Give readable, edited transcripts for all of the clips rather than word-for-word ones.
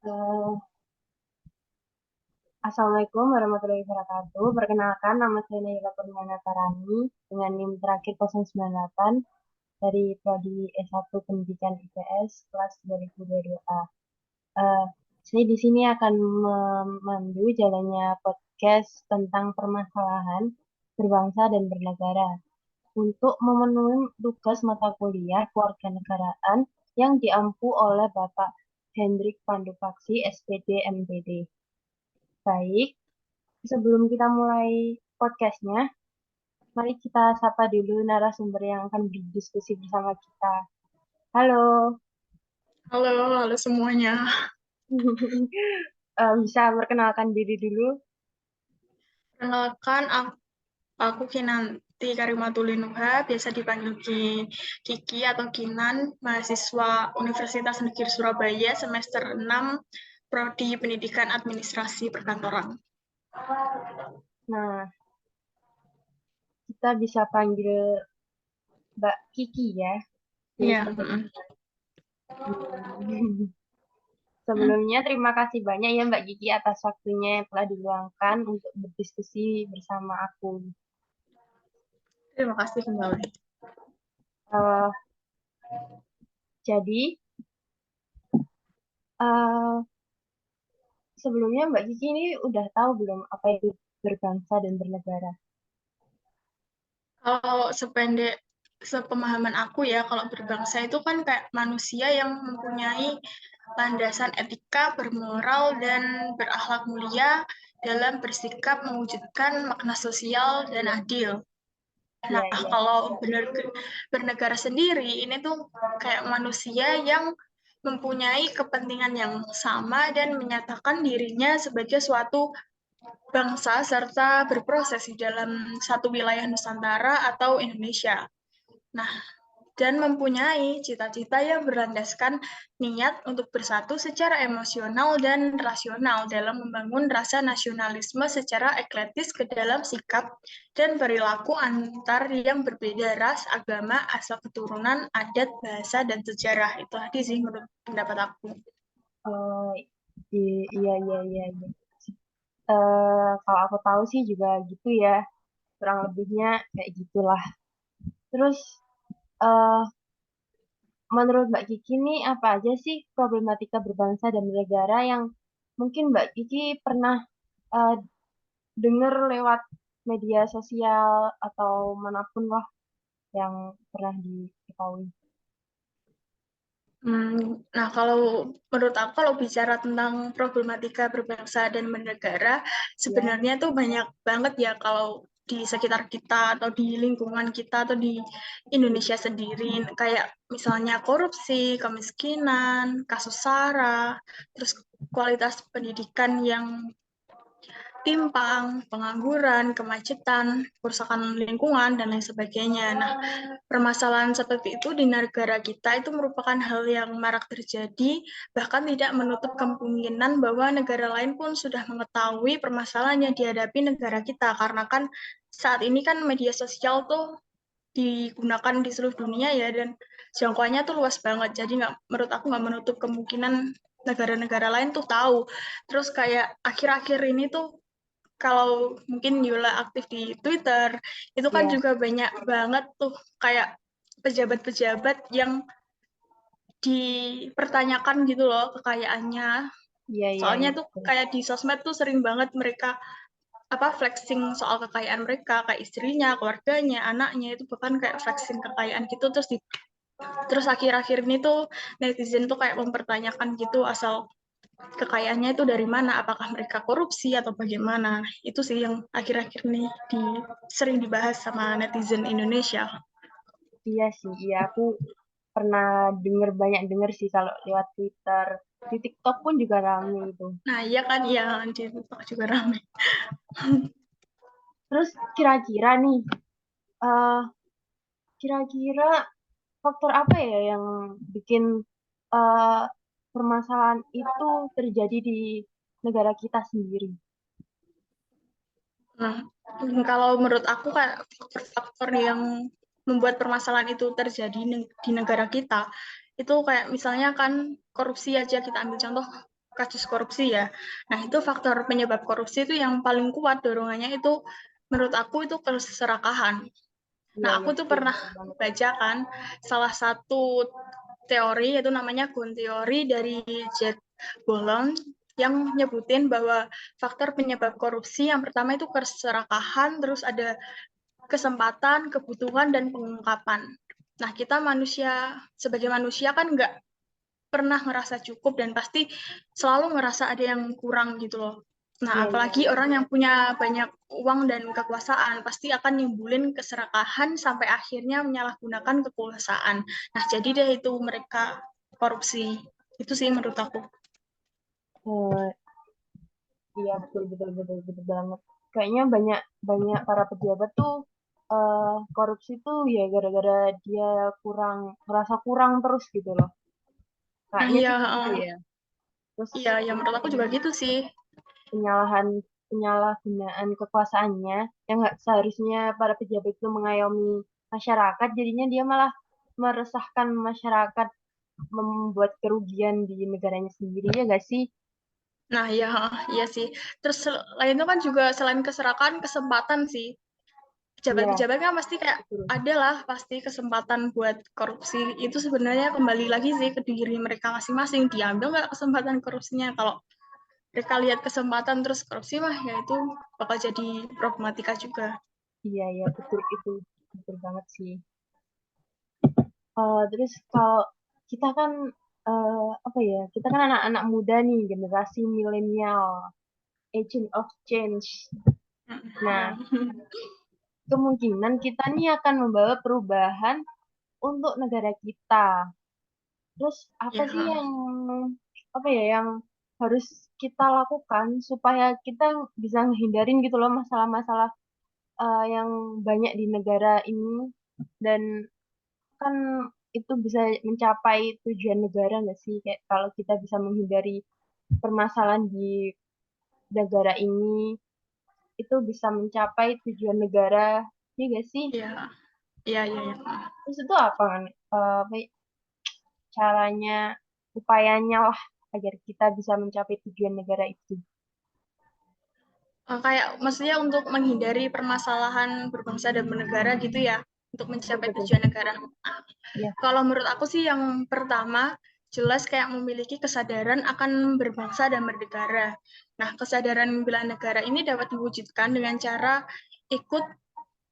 Eh, Assalamualaikum warahmatullahi wabarakatuh. Perkenalkan, nama saya Naila Purwanatarani dengan NIM terakhir 098 dari Prodi S1 Pendidikan IPS kelas 2022A. Eh, saya di sini akan memandu jalannya podcast tentang permasalahan berbangsa dan bernegara untuk memenuhi tugas mata kuliah kewarganegaraan yang diampu oleh Bapak Hendrik Pandupaksi, SPD, MPD. Baik, sebelum kita mulai podcastnya, mari kita sapa dulu narasumber yang akan berdiskusi bersama kita. Halo, Halo, halo semuanya. bisa perkenalkan diri dulu. Perkenalkan, aku Kinanti Karimatulinuha, biasa dipanggil Kiki atau Kinan, mahasiswa Universitas Negeri Surabaya, semester 6, Prodi Pendidikan Administrasi Perkantoran. Nah, kita bisa panggil Mbak Kiki ya. Jadi Iya, sebelum- Sebelumnya terima kasih banyak ya Mbak Kiki atas waktunya yang telah diluangkan untuk berdiskusi bersama aku. terima kasih kembali. Eh, jadi eh, sebelumnya Mbak Kiki ini udah tahu belum apa itu berbangsa dan bernegara? Kalau sepemahaman aku ya, kalau berbangsa itu kan kayak manusia yang mempunyai landasan etika, bermoral, dan berakhlak mulia dalam bersikap mewujudkan makna sosial dan adil. Iya, Nah, iya. kalau bernegara sendiri, ini tuh kayak manusia yang mempunyai kepentingan yang sama dan menyatakan dirinya sebagai suatu bangsa serta berproses di dalam satu wilayah Nusantara atau Indonesia. Nah, dan mempunyai cita-cita yang berlandaskan niat untuk bersatu secara emosional dan rasional dalam membangun rasa nasionalisme secara ekletis ke dalam sikap dan perilaku antar yang berbeda ras, agama, asal keturunan, adat, bahasa, dan sejarah. Itu tadi sih menurut pendapat aku. Oh, iya, iya, iya, iya. Kalau aku tahu sih juga gitu ya, kurang lebihnya kayak gitulah. Terus, eh, menurut Mbak Kiki nih, apa aja sih problematika berbangsa dan bernegara yang mungkin Mbak Kiki pernah eh, dengar lewat media sosial atau manapun lah yang pernah diketahui? Nah, kalau menurut aku kalau bicara tentang problematika berbangsa dan bernegara, Ya, sebenarnya tuh banyak banget ya kalau di sekitar kita atau di lingkungan kita atau di Indonesia sendiri, kayak misalnya korupsi, kemiskinan, kasus SARA, terus kualitas pendidikan yang timpang, pengangguran, kemacetan, kerusakan lingkungan, dan lain sebagainya. Nah, permasalahan seperti itu di negara kita itu merupakan hal yang marak terjadi, bahkan tidak menutup kemungkinan bahwa negara lain pun sudah mengetahui permasalahan yang dihadapi negara kita, karena kan saat ini kan media sosial tuh digunakan di seluruh dunia ya, dan jangkauannya tuh luas banget, jadi menurut aku nggak menutup kemungkinan negara-negara lain tuh tahu. Terus kayak akhir-akhir ini tuh kalau mungkin Yula aktif di Twitter, itu kan ya, juga banyak banget tuh kayak pejabat-pejabat yang dipertanyakan gitu loh kekayaannya. iya, iya, Soalnya iya, tuh betul. kayak di sosmed tuh sering banget mereka apa flexing soal kekayaan mereka, kayak istrinya, keluarganya, anaknya itu bahkan kayak flexing kekayaan gitu terus akhir-akhir ini tuh netizen tuh kayak mempertanyakan gitu asal kekayaannya itu dari mana, apakah mereka korupsi atau bagaimana. Itu sih yang akhir-akhir ini sering dibahas sama netizen Indonesia. Iya sih, iya aku pernah banyak denger sih kalau lewat Twitter. Di TikTok pun juga rame itu. Nah iya kan, ya di TikTok juga ramai. Terus kira-kira nih, eh kira-kira faktor apa ya yang bikin eh, permasalahan itu terjadi di negara kita sendiri? Nah, kalau menurut aku kayak faktor yang membuat permasalahan itu terjadi di negara kita, itu kayak misalnya kan korupsi aja kita ambil contoh. kasus korupsi ya. Nah, itu faktor penyebab korupsi itu yang paling kuat dorongannya itu menurut aku itu keserakahan. Iya, Nah, iya, aku tuh betul, pernah betul banget. baca kan salah satu teori yaitu namanya Gun teori dari Jet Bolon yang nyebutin bahwa faktor penyebab korupsi yang pertama itu keserakahan, terus ada kesempatan, kebutuhan, dan pengungkapan. Nah, kita sebagai manusia kan nggak pernah ngerasa cukup dan pasti selalu ngerasa ada yang kurang gitu loh. Nah, Iya, iya, apalagi orang yang punya banyak uang dan kekuasaan pasti akan nimbulin keserakahan sampai akhirnya menyalahgunakan kekuasaan. Nah, jadi deh itu mereka korupsi. Itu sih menurut aku. Eh, iya, betul, betul, betul, betul banget. Kayaknya banyak banyak para pejabat tuh korupsi tuh ya gara-gara dia kurang merasa kurang terus gitu loh. Nah, Kayaknya iya, sih gitu ya. Terus iya, ya menurut aku juga gitu sih. penyalahan penyalahgunaan kekuasaannya yang nggak seharusnya para pejabat itu mengayomi masyarakat, jadinya dia malah meresahkan masyarakat, membuat kerugian di negaranya sendiri ya nggak sih? Nah, iya, iya sih. Terus selain itu kan juga selain keserakahan, kesempatan sih. Iya, Pejabat-pejabat kan pasti kayak betul. ada lah pasti kesempatan buat korupsi. Itu sebenarnya kembali lagi sih ke diri mereka masing-masing. Diambil nggak kesempatan korupsinya? Kalau mereka lihat kesempatan terus korupsi mah ya itu bakal jadi problematika juga. Iya, iya, betul itu. Betul banget sih. Terus kalau kita kan apa ya? Kita kan anak-anak muda nih, generasi milenial, agent of change. Nah, kemungkinan kita nih akan membawa perubahan untuk negara kita. Terus apa Ya, sih yang apa ya yang harus kita lakukan supaya kita bisa menghindarin gitu loh masalah-masalah yang banyak di negara ini, dan kan itu bisa mencapai tujuan negara nggak sih, kayak kalau kita bisa menghindari permasalahan di negara ini itu bisa mencapai tujuan negara, ya nggak sih? ya, ya, ya, ya. Terus itu apa kan apa ya, caranya, upayanya lah agar kita bisa mencapai tujuan negara itu. Kayak maksudnya untuk menghindari permasalahan berbangsa dan bernegara gitu ya, untuk Betul, mencapai betul. tujuan negara. Ya, Kalau menurut aku sih yang pertama jelas kayak memiliki kesadaran akan berbangsa dan bernegara. Nah, kesadaran bela negara ini dapat diwujudkan dengan cara ikut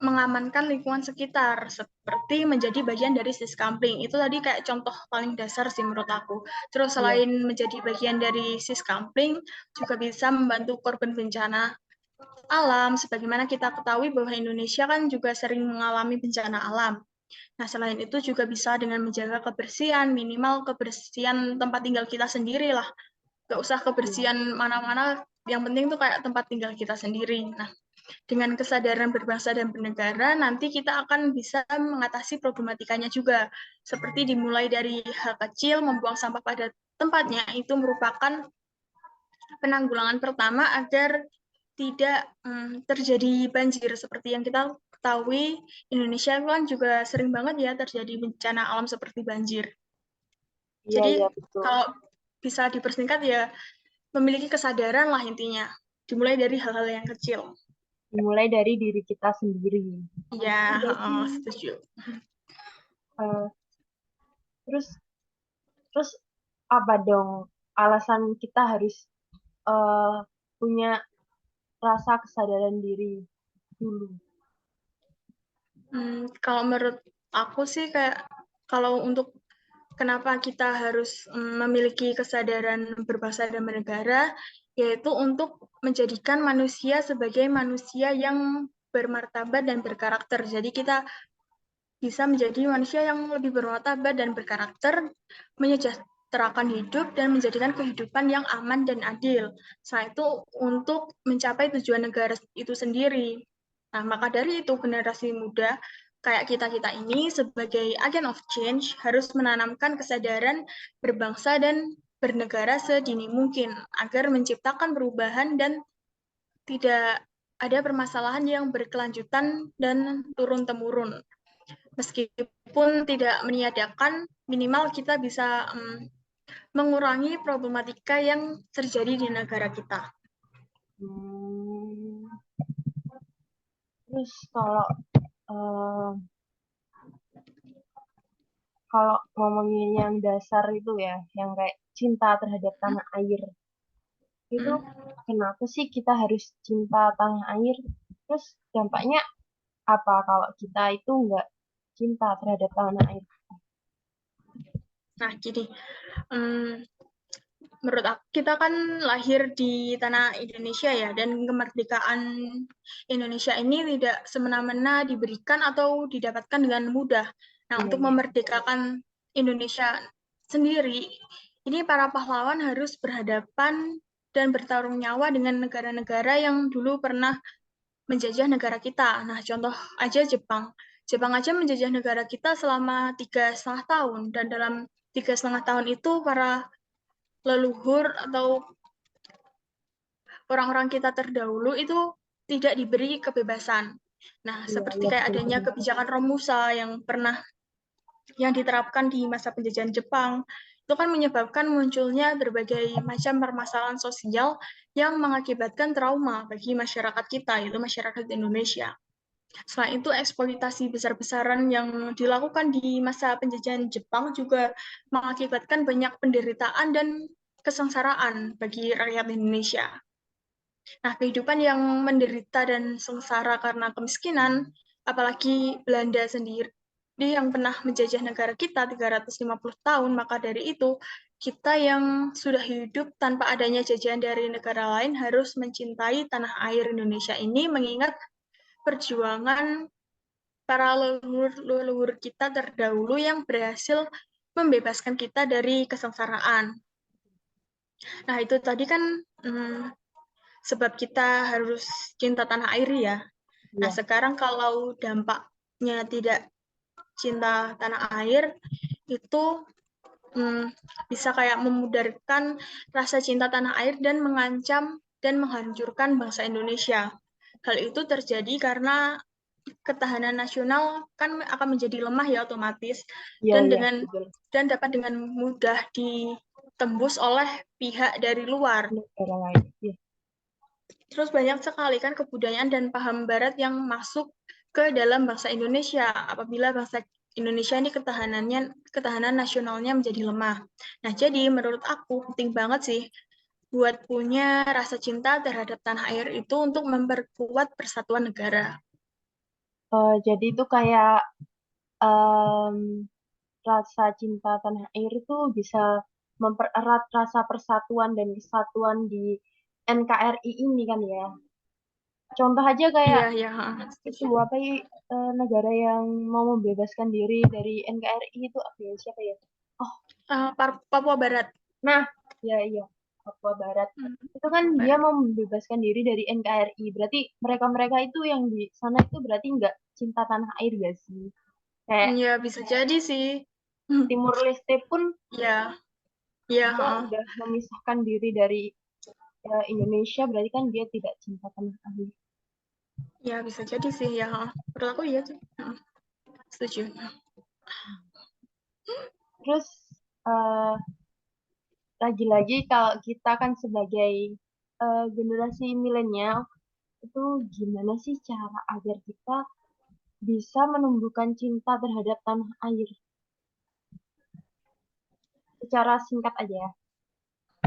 mengamankan lingkungan sekitar, seperti menjadi bagian dari Siskampling. Itu tadi kayak contoh paling dasar sih menurut aku. Terus iya, selain menjadi bagian dari Siskampling, juga bisa membantu korban bencana alam, sebagaimana kita ketahui bahwa Indonesia kan juga sering mengalami bencana alam. Nah, selain itu juga bisa dengan menjaga kebersihan, minimal kebersihan tempat tinggal kita sendiri lah. Gak usah iya, kebersihan mana-mana, yang penting tuh kayak tempat tinggal kita sendiri. Nah, dengan kesadaran berbangsa dan bernegara, nanti kita akan bisa mengatasi problematikanya juga. Seperti dimulai dari hal kecil, membuang sampah pada tempatnya, itu merupakan penanggulangan pertama agar tidak terjadi banjir. Seperti yang kita ketahui, Indonesia kan juga sering banget ya terjadi bencana alam seperti banjir. iya, Jadi iya, betul. kalau bisa dipersingkat ya memiliki kesadaran lah intinya. Dimulai dari hal-hal yang kecil. Dimulai dari diri kita sendiri. Ya, Iya sih. setuju. Eh, terus terus apa dong alasan kita harus eh, punya rasa kesadaran diri dulu? Kalau menurut aku sih kayak kalau untuk kenapa kita harus memiliki kesadaran berbangsa dan bernegara, yaitu untuk menjadikan manusia sebagai manusia yang bermartabat dan berkarakter. Jadi kita bisa menjadi manusia yang lebih bermartabat dan berkarakter, menyejahterakan hidup dan menjadikan kehidupan yang aman dan adil. Selain itu untuk mencapai tujuan negara itu sendiri. Nah, maka dari itu generasi muda kayak kita-kita ini sebagai agent of change harus menanamkan kesadaran berbangsa dan bernegara sedini mungkin agar menciptakan perubahan dan tidak ada permasalahan yang berkelanjutan dan turun-temurun. Meskipun tidak meniadakan, minimal kita bisa mengurangi problematika yang terjadi di negara kita. Hmm. Terus kalau eh, kalau ngomongin yang dasar itu ya, yang kayak cinta terhadap tanah air, itu Hmm. kenapa sih kita harus cinta tanah air? Terus dampaknya apa kalau kita itu nggak cinta terhadap tanah air? Nah, gini, menurut aku, kita kan lahir di tanah Indonesia ya, dan kemerdekaan Indonesia ini tidak semena-mena diberikan atau didapatkan dengan mudah. Nah, Iya, untuk iya. memerdekakan Indonesia sendiri, ini para pahlawan harus berhadapan dan bertarung nyawa dengan negara-negara yang dulu pernah menjajah negara kita. Nah, contoh aja Jepang. Jepang aja menjajah negara kita selama 3,5 tahun, dan dalam 3,5 tahun itu para leluhur atau orang-orang kita terdahulu itu tidak diberi kebebasan. Nah, Iya, seperti iya, kayak betul, adanya betul. kebijakan Romusa yang diterapkan di masa penjajahan Jepang, itu kan menyebabkan munculnya berbagai macam permasalahan sosial yang mengakibatkan trauma bagi masyarakat kita, yaitu masyarakat Indonesia. Selain itu, eksploitasi besar-besaran yang dilakukan di masa penjajahan Jepang juga mengakibatkan banyak penderitaan dan kesengsaraan bagi rakyat Indonesia. Nah, kehidupan yang menderita dan sengsara karena kemiskinan, apalagi Belanda sendiri yang pernah menjajah negara kita 350 tahun, maka dari itu kita yang sudah hidup tanpa adanya jajahan dari negara lain harus mencintai tanah air Indonesia ini, mengingat perjuangan para leluhur kita terdahulu yang berhasil membebaskan kita dari kesengsaraan. Nah, itu tadi kan sebab kita harus cinta tanah air ya. Nah, Iya. sekarang kalau dampaknya tidak cinta tanah air, itu bisa kayak memudarkan rasa cinta tanah air dan mengancam dan menghancurkan bangsa Indonesia. Hal itu terjadi karena ketahanan nasional kan akan menjadi lemah ya otomatis, Iya, dan iya, dengan betul. dan dapat dengan mudah ditembus oleh pihak dari luar. Negara lain. Iya. Terus banyak sekali kan kebudayaan dan paham barat yang masuk ke dalam bangsa Indonesia apabila bangsa Indonesia ini ketahanan nasionalnya menjadi lemah. Nah, jadi menurut aku penting banget sih buat punya rasa cinta terhadap tanah air itu untuk memperkuat persatuan negara. Jadi itu kayak em, rasa cinta tanah air itu bisa mempererat rasa persatuan dan kesatuan di NKRI ini kan ya. Contoh aja kayak Iya, ya, itu setuju. apa negara yang mau membebaskan diri dari NKRI itu apa ya, siapa ya? Oh, Papua Barat. nah, ya iya, Papua Barat. Hmm, Itu kan Papua dia Barat. mau membebaskan diri dari NKRI. Berarti mereka-mereka itu yang di sana itu berarti nggak cinta tanah air gak sih? Kayak Ya, bisa jadi sih. Hmm, Timur Leste pun Ya, ya, dia udah memisahkan diri dari Indonesia, berarti kan dia tidak cinta tanah air. ya bisa jadi sih ya. Menurut aku iya sih. Setuju. Terus eh, lagi-lagi kalau kita kan sebagai generasi milenial itu gimana sih cara agar kita bisa menumbuhkan cinta terhadap tanah air? Secara singkat aja ya,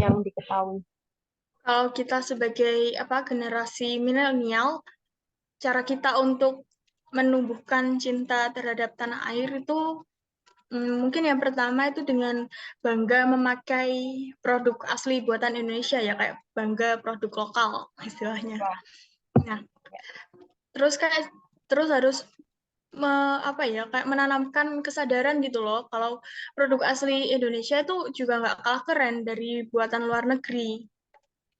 yang diketahui. Kalau kita sebagai generasi milenial, cara kita untuk menumbuhkan cinta terhadap tanah air itu mungkin yang pertama itu dengan bangga memakai produk asli buatan Indonesia ya, kayak bangga produk lokal istilahnya. Ya, Nah, ya. terus kayak terus harus kayak menanamkan kesadaran gitu loh kalau produk asli Indonesia itu juga nggak kalah keren dari buatan luar negeri.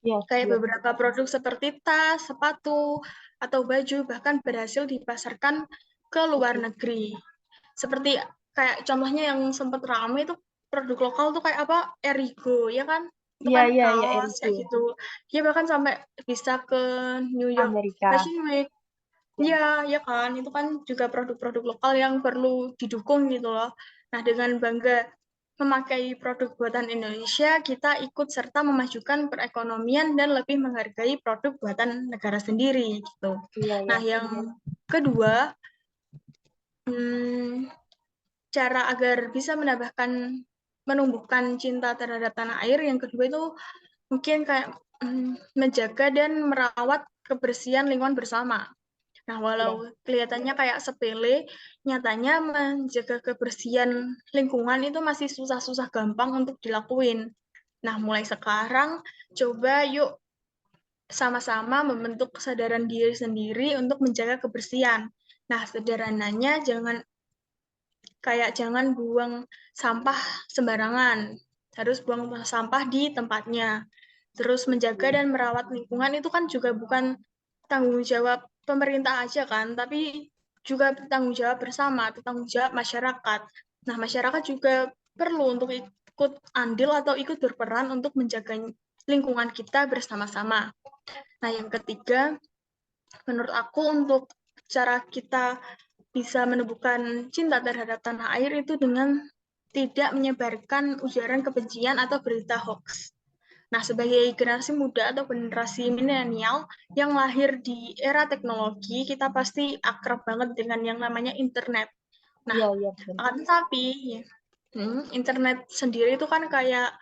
Yes, Kayak yes. beberapa produk seperti tas, sepatu, atau baju bahkan berhasil dipasarkan ke luar negeri. Seperti kayak contohnya yang sempat ramai itu produk lokal tuh kayak apa? Erigo, ya kan? Itu Iya, kan iya, iya, kaos Erigo. kayak gitu. Dia bahkan sampai bisa ke New York Amerika. Fashion Week. Ya. Iya, ya kan? Itu kan juga produk-produk lokal yang perlu didukung gitu loh. Nah, dengan bangga memakai produk buatan Indonesia, kita ikut serta memajukan perekonomian dan lebih menghargai produk buatan negara sendiri gitu. Iya, Nah, ya. yang kedua, hmm, cara agar bisa menumbuhkan cinta terhadap tanah air. Yang kedua itu mungkin kayak menjaga dan merawat kebersihan lingkungan bersama. Nah, walau Iya. kelihatannya kayak sepele, nyatanya menjaga kebersihan lingkungan itu masih susah-susah gampang untuk dilakuin. Nah, mulai sekarang coba yuk sama-sama membentuk kesadaran diri sendiri untuk menjaga kebersihan. Nah, sederhananya jangan buang sampah sembarangan. Harus buang sampah di tempatnya. Terus menjaga dan merawat lingkungan itu kan juga bukan tanggung jawab pemerintah aja kan, tapi juga tanggung jawab bersama, atau tanggung jawab masyarakat. Nah, masyarakat juga perlu untuk ikut andil atau ikut berperan untuk menjaga lingkungan kita bersama-sama. Nah, yang ketiga, menurut aku untuk cara kita bisa menumbuhkan cinta terhadap tanah air itu dengan tidak menyebarkan ujaran kebencian atau berita hoax. Nah, sebagai generasi muda atau generasi milenial yang lahir di era teknologi, kita pasti akrab banget dengan yang namanya internet. Nah, Iya, iya, betul. akan tetapi, ya, internet sendiri itu kan kayak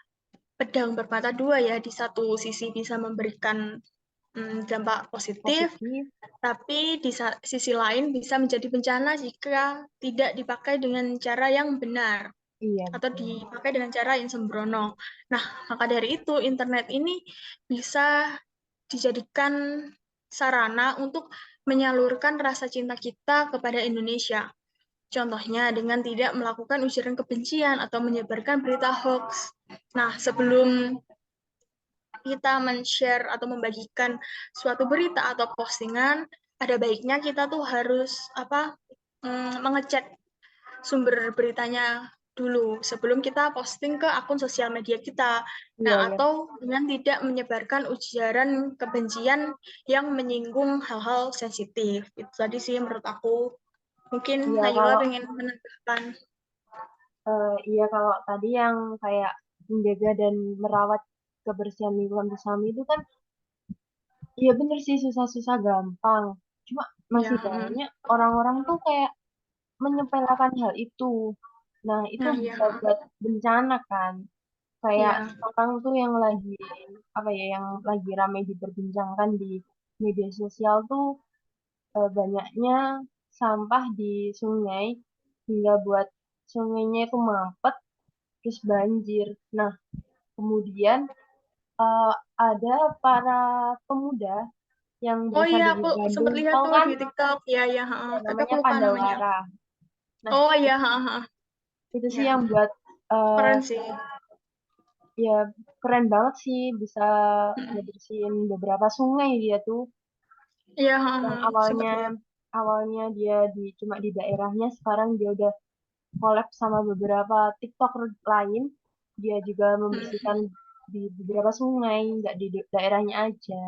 pedang bermata dua ya. Di satu sisi bisa memberikan dampak positif, Positif. tapi di sisi lain bisa menjadi bencana jika tidak dipakai dengan cara yang benar Iya, atau betul. dipakai dengan cara yang sembrono. Nah, maka dari itu internet ini bisa dijadikan sarana untuk menyalurkan rasa cinta kita kepada Indonesia. Contohnya dengan tidak melakukan ujaran kebencian atau menyebarkan berita hoax. Nah, sebelum kita men-share atau membagikan suatu berita atau postingan, ada baiknya kita tuh harus mengecek sumber beritanya dulu sebelum kita posting ke akun sosial media kita. Iya, Nah, iya. atau dengan tidak menyebarkan ujaran kebencian yang menyinggung hal-hal sensitif. Itu tadi sih menurut aku. Mungkin Iya, Nayula kalau pengen menambahkan. iya kalau tadi yang kayak menjaga dan merawat kebersihan lingkungan bersama itu kan, iya bener sih susah-susah gampang. Cuma Ya, masih banyak orang-orang tuh kayak menyepelekan hal itu. Nah, itu nah bisa ya, buat bencana kan. Kayak ya, sekarang tuh yang lagi apa ya, yang lagi ramai diperbincangkan di media sosial tuh banyaknya sampah di sungai hingga buat sungainya itu mampet terus banjir. Nah, kemudian eh, ada para pemuda yang oh berasal iya, dari aku sempat Bandung, lihat tau tuh kan? di TikTok. Ya, ya, Ya, tapi namanya aku lupa namanya. Pandawara. Nah, Oh iya, itu sih ya, yang buat eh, keren sih. ya keren banget sih bisa ngebersihin beberapa sungai dia tuh Iya, yang sempat awalnya lihat. awalnya dia cuma di daerahnya, sekarang dia udah collab sama beberapa TikToker lain. Dia juga membersihkan di beberapa sungai, nggak di daerahnya aja.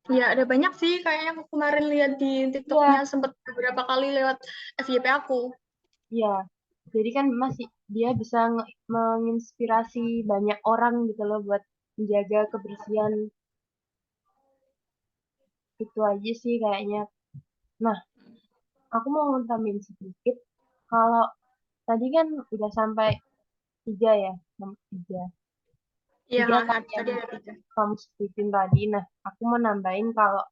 Ya, ada banyak sih kayaknya aku kemarin lihat di TikToknya Iya, sempat beberapa kali lewat FYP aku. iya. Jadi kan masih dia bisa menginspirasi banyak orang gitu loh buat menjaga kebersihan. Itu aja sih kayaknya. Nah, aku mau tambahin sedikit. Kalau tadi kan udah sampai tiga ya, nomor tiga. Iya, Tiga kan yang tadi ada tiga. kamu sebutin tadi. Nah, aku mau nambahin kalau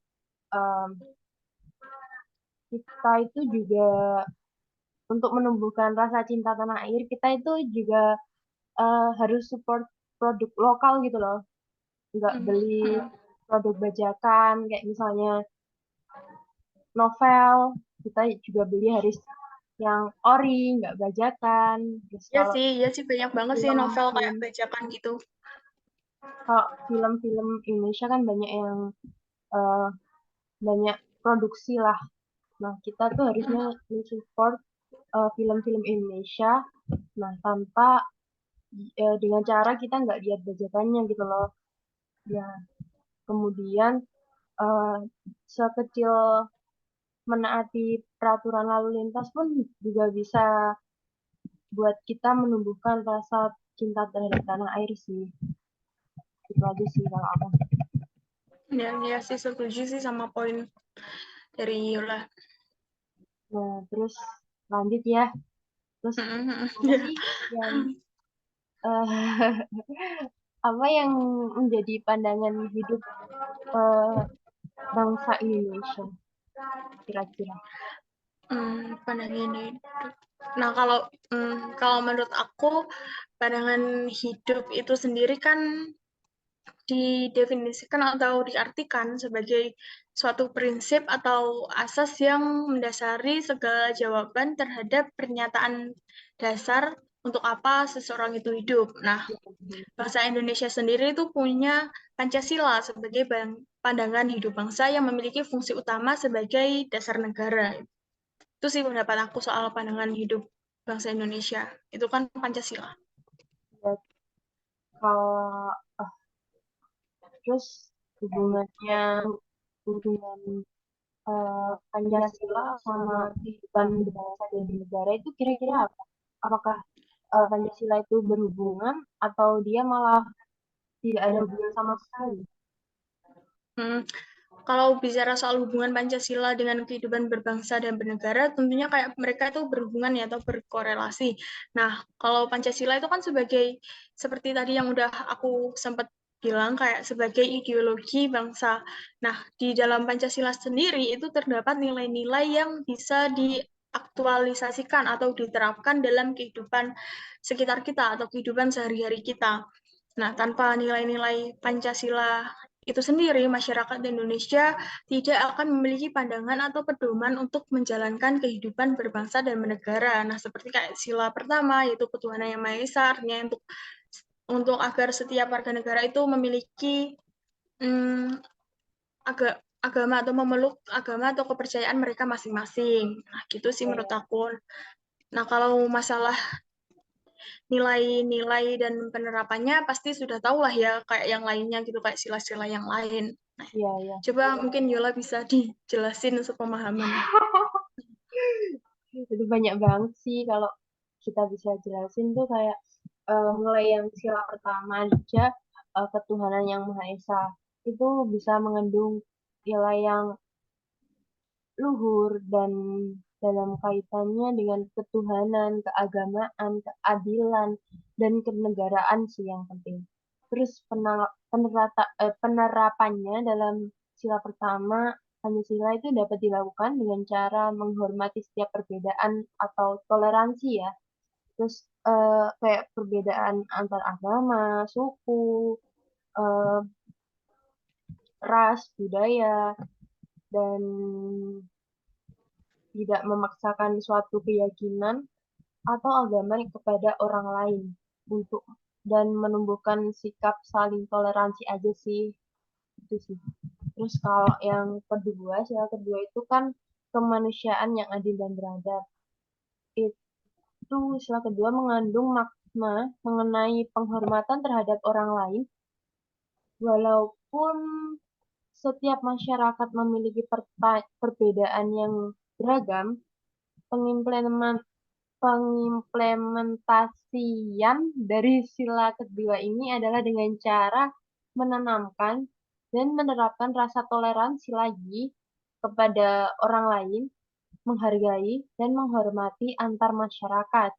em, kita itu juga untuk menumbuhkan rasa cinta tanah air, kita itu juga harus support produk lokal gitu loh. Nggak Hmm, beli hmm. produk bajakan, kayak misalnya novel, kita juga beli harus yang ori, nggak bajakan. Terus Iya sih banyak banget sih novel kayak film-film, bajakan gitu. kalau film-film Indonesia kan banyak yang eh, banyak produksi lah. Nah, kita tuh harusnya support film-film Indonesia. Nah, tanpa dengan cara kita nggak lihat bajakannya gitu loh. Ya, kemudian eh, sekecil menaati peraturan lalu lintas pun juga bisa buat kita menumbuhkan rasa cinta terhadap tanah air sih. Itu aja sih kalau aku. Ya sih setuju sih sama poin dari Yola. Nah, terus lanjut ya. Terus apa Ya. sih yang eh, apa yang menjadi pandangan hidup eh, bangsa Indonesia kira-kira? Pandangan ini. Nah, kalau menurut aku pandangan hidup itu sendiri kan didefinisikan atau diartikan sebagai suatu prinsip atau asas yang mendasari segala jawaban terhadap pernyataan dasar untuk apa seseorang itu hidup. Nah, bangsa Indonesia sendiri itu punya Pancasila sebagai pandangan hidup bangsa yang memiliki fungsi utama sebagai dasar negara. Itu sih pendapat aku soal pandangan hidup bangsa Indonesia. Itu kan Pancasila. Ya, kalau terus hubungannya hubungan Pancasila sama kehidupan berbangsa dan bernegara itu kira-kira apa? Apakah Pancasila itu berhubungan atau dia malah tidak ada hubungan sama sekali? Hmm, Kalau bicara soal hubungan Pancasila dengan kehidupan berbangsa dan bernegara, tentunya kayak mereka itu berhubungan ya atau berkorelasi. Nah, kalau Pancasila itu kan seperti tadi yang udah aku sempat bilang kayak sebagai ideologi bangsa. Nah, di dalam Pancasila sendiri itu terdapat nilai-nilai yang bisa diaktualisasikan atau diterapkan dalam kehidupan sekitar kita atau kehidupan sehari-hari kita. Nah, tanpa nilai-nilai Pancasila itu sendiri, masyarakat Indonesia tidak akan memiliki pandangan atau pedoman untuk menjalankan kehidupan berbangsa dan bernegara. Nah, seperti kayak sila pertama, yaitu ketuhanan yang Maha Esa, artinya untuk agar setiap warga negara itu memiliki hmm, agama atau memeluk agama atau kepercayaan mereka masing-masing. Nah, gitu sih menurut Ya, aku. Nah, kalau masalah nilai-nilai dan penerapannya pasti sudah tahu lah ya kayak yang lainnya gitu kayak sila-sila yang lain. Nah, ya, ya. coba mungkin Yola bisa dijelasin sepemahaman. Itu banyak banget sih kalau kita bisa jelasin tuh kayak mulai yang sila pertama aja ketuhanan yang Maha Esa itu bisa mengandung nilai yang luhur dan dalam kaitannya dengan ketuhanan, keagamaan, keadilan, dan kenegaraan sih yang penting. Terus penerapannya dalam sila pertama Pancasila itu dapat dilakukan dengan cara menghormati setiap perbedaan atau toleransi ya. Terus kayak perbedaan antar agama, suku, eh, ras, budaya, dan tidak memaksakan suatu keyakinan atau agama kepada orang lain untuk dan menumbuhkan sikap saling toleransi aja sih itu sih. Terus kalau yang kedua, sila kedua itu kan kemanusiaan yang adil dan beradab. Itu sila kedua mengandung makna mengenai penghormatan terhadap orang lain, walaupun setiap masyarakat memiliki perbedaan yang beragam, pengimplementasian dari sila kedua ini adalah dengan cara menanamkan dan menerapkan rasa toleransi lagi kepada orang lain, menghargai dan menghormati antar masyarakat,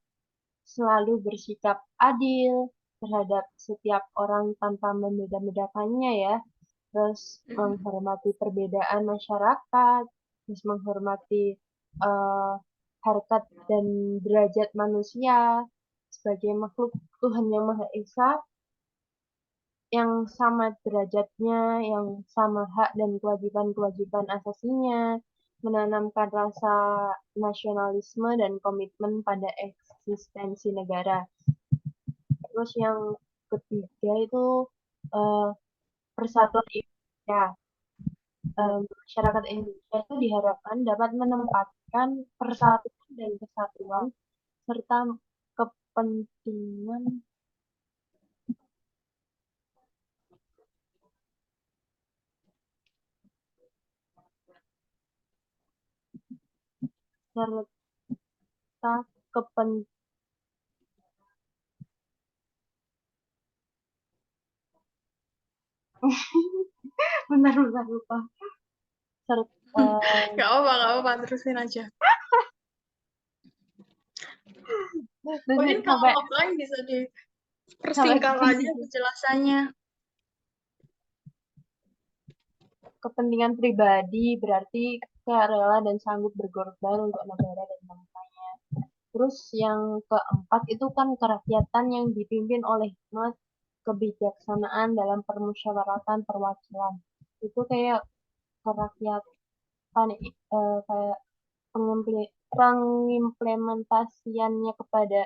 selalu bersikap adil terhadap setiap orang tanpa membeda-bedakannya ya, terus menghormati perbedaan masyarakat, terus menghormati eh, harkat dan derajat manusia sebagai makhluk Tuhan yang Maha Esa yang sama derajatnya, yang sama hak dan kewajiban-kewajiban asasinya, menanamkan rasa nasionalisme dan komitmen pada eksistensi negara. Terus yang ketiga itu eh, persatuan Indonesia. Masyarakat Indonesia itu diharapkan dapat menempatkan persatuan dan kesatuan serta kepentingan serta kepentingan Benar-benar lupa. Gak apa-apa, terusin aja. Jadi Mungkin kalau sampai offline bisa sampai dipersingkat ke aja sini. penjelasannya. Kepentingan pribadi berarti kayak rela dan sanggup berkorban untuk negara dan bangsanya. Terus yang keempat itu kan kerakyatan yang dipimpin oleh hikmat kebijaksanaan dalam permusyawaratan perwakilan. Itu kayak kerakyatan kayak pengimplementasiannya kepada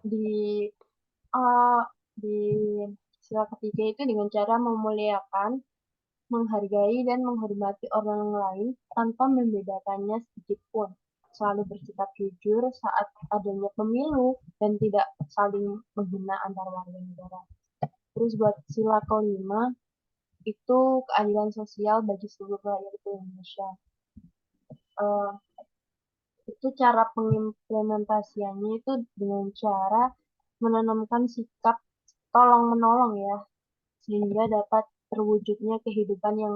di uh, di sila ketiga itu dengan cara memuliakan, menghargai dan menghormati orang lain tanpa membedakannya sedikit pun. Selalu bersikap jujur saat adanya pemilu dan tidak saling menghina antar warga negara. Terus buat sila kelima itu keadilan sosial bagi seluruh rakyat Indonesia. Eh, itu cara pengimplementasiannya itu dengan cara menanamkan sikap tolong menolong ya, sehingga dapat terwujudnya kehidupan yang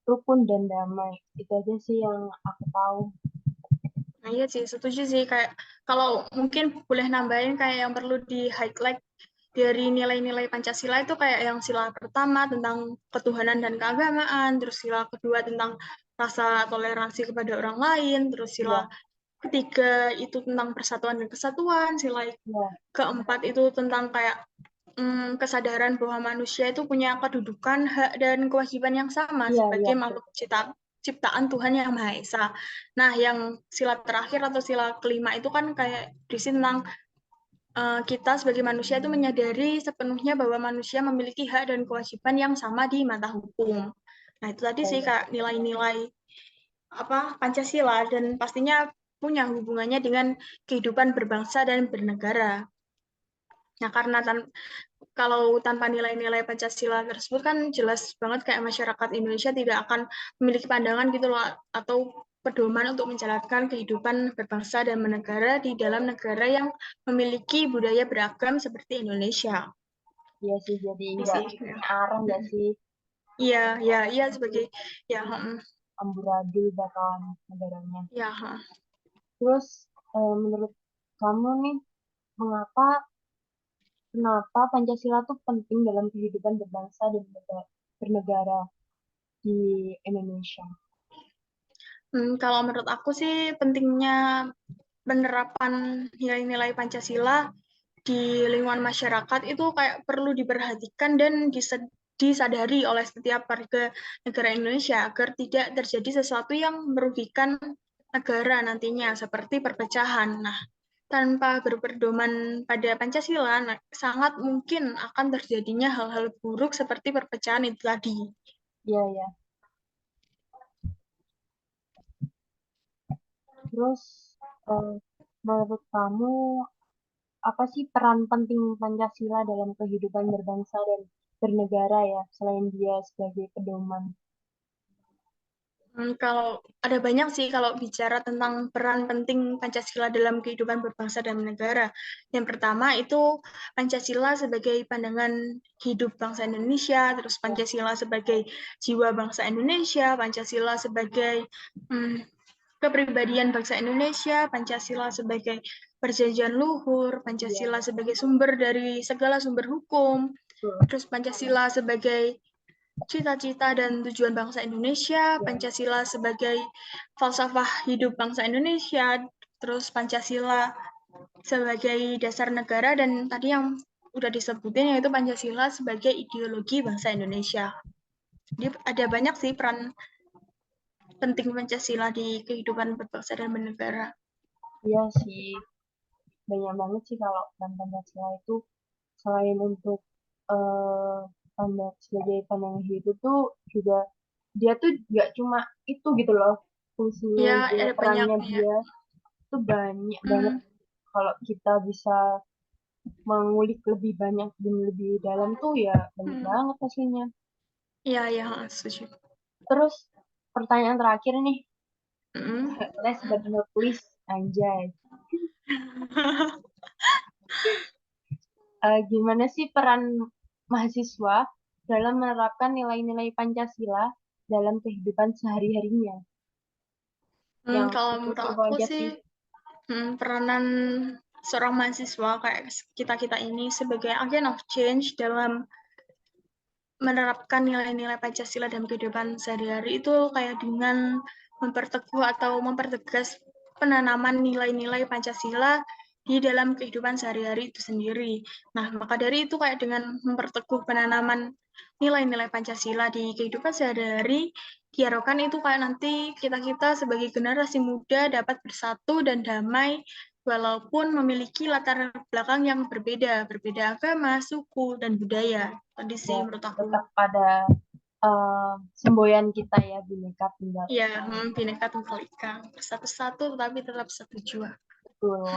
rukun dan damai. Itu aja sih yang aku tahu. Nah, iya sih, setuju sih. Kayak kalau mungkin boleh nambahin kayak yang perlu di highlight dari nilai-nilai Pancasila itu kayak yang sila pertama tentang ketuhanan dan keagamaan, terus sila kedua tentang rasa toleransi kepada orang lain, terus sila Ya, ketiga itu tentang persatuan dan kesatuan, sila ya, keempat itu tentang kayak kesadaran bahwa manusia itu punya kedudukan, hak, dan kewajiban yang sama iya, iya, sebagai betul. makhluk ciptaan Tuhan yang Maha Esa. Nah, yang sila terakhir atau sila kelima itu kan kayak di sini tentang kita sebagai manusia itu menyadari sepenuhnya bahwa manusia memiliki hak dan kewajiban yang sama di mata hukum. Nah, itu tadi Ya, sih ya. Kak nilai-nilai apa Pancasila dan pastinya punya hubungannya dengan kehidupan berbangsa dan bernegara. Nah, karena kalau tanpa nilai-nilai Pancasila tersebut kan jelas banget kayak masyarakat Indonesia tidak akan memiliki pandangan gitu loh atau pedoman untuk menjalankan kehidupan berbangsa dan bernegara di dalam negara yang memiliki budaya beragam seperti Indonesia. Iya sih, jadi Ini nggak sih. Ya. arang nggak sih, Iya, ya, iya jadi sebagai ya, amburadul bakalan negaranya. ya, Terus menurut kamu nih, mengapa kenapa Pancasila tuh penting dalam kehidupan berbangsa dan bernegara di Indonesia? Kalau menurut aku sih pentingnya penerapan nilai-nilai Pancasila di lingkungan masyarakat itu kayak perlu diperhatikan dan disadari oleh setiap warga negara Indonesia agar tidak terjadi sesuatu yang merugikan negara nantinya seperti perpecahan. Nah, tanpa berpedoman pada Pancasila, sangat mungkin akan terjadinya hal-hal buruk seperti perpecahan itu tadi. Iya, ya. Terus eh, menurut kamu apa sih peran penting Pancasila dalam kehidupan berbangsa dan bernegara ya, selain dia sebagai pedoman? Kalau ada banyak sih kalau bicara tentang peran penting Pancasila dalam kehidupan berbangsa dan negara. Yang pertama itu Pancasila sebagai pandangan hidup bangsa Indonesia, terus Ya, Pancasila sebagai jiwa bangsa Indonesia, Pancasila sebagai hmm, kepribadian bangsa Indonesia, Pancasila sebagai perjanjian luhur, iya, Pancasila sebagai sumber dari segala sumber hukum, betul. terus Pancasila sebagai cita-cita dan tujuan bangsa Indonesia, Ya, Pancasila sebagai falsafah hidup bangsa Indonesia, terus Pancasila sebagai dasar negara, dan tadi yang udah disebutin yaitu Pancasila sebagai ideologi bangsa Indonesia. Jadi ada banyak sih peran penting Pancasila di kehidupan berbangsa dan bernegara. iya sih, banyak banget sih kalau peran Pancasila itu selain untuk eh sebagai pandangan hidup tuh juga dia tuh nggak cuma itu gitu loh, fungsinya Ya, dia, ada banyak perannya ya. dia tuh banyak banget. Hmm, Kalau kita bisa mengulik lebih banyak dan lebih dalam tuh ya banyak hmm. banget hasilnya. Ya, ya, setuju. Terus pertanyaan terakhir nih, Hmm. last but not least, anjay. Gimana sih peran mahasiswa dalam menerapkan nilai-nilai Pancasila dalam kehidupan sehari-harinya. Yang Kalau itu menurut simpel aku aja sih sih. peranan seorang mahasiswa kayak kita-kita ini sebagai agent of change dalam menerapkan nilai-nilai Pancasila dalam kehidupan sehari-hari itu kayak dengan memperteguh atau mempertegas penanaman nilai-nilai Pancasila di dalam kehidupan sehari-hari itu sendiri. Nah, maka dari itu kayak dengan memperteguh penanaman nilai-nilai Pancasila di kehidupan sehari-hari, diharapkan itu kayak nanti kita-kita sebagai generasi muda dapat bersatu dan damai walaupun memiliki latar belakang yang berbeda agama, suku, dan budaya. Tadi sih Ya, menurut aku. tetap pada semboyan kita ya, Bhinneka Tunggal Ya, Ika. Bhinneka Tunggal Ika. Satu-satu tapi tetap satu jua. Betul.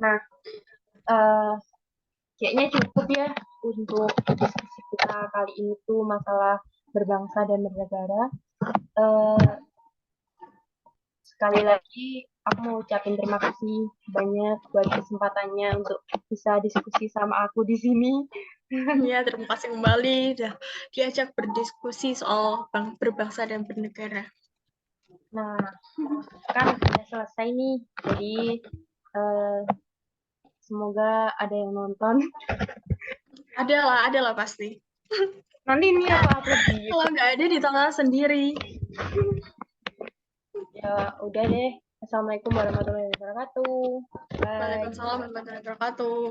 Nah, eh, kayaknya cukup ya untuk diskusi kita kali ini tuh masalah berbangsa dan bernegara. Eh, Sekali lagi aku mau ucapin terima kasih banyak buat kesempatannya untuk bisa diskusi sama aku di sini. Ya, terima kasih kembali udah diajak berdiskusi soal berbangsa dan bernegara. Nah, kan udah selesai nih. Jadi eh, semoga ada yang nonton. Ada lah pasti. Nanti ini aku upload di Kalau YouTube. nggak ada di tangan sendiri. Ya udah deh. Assalamualaikum warahmatullahi wabarakatuh. Bye. Waalaikumsalam warahmatullahi wabarakatuh.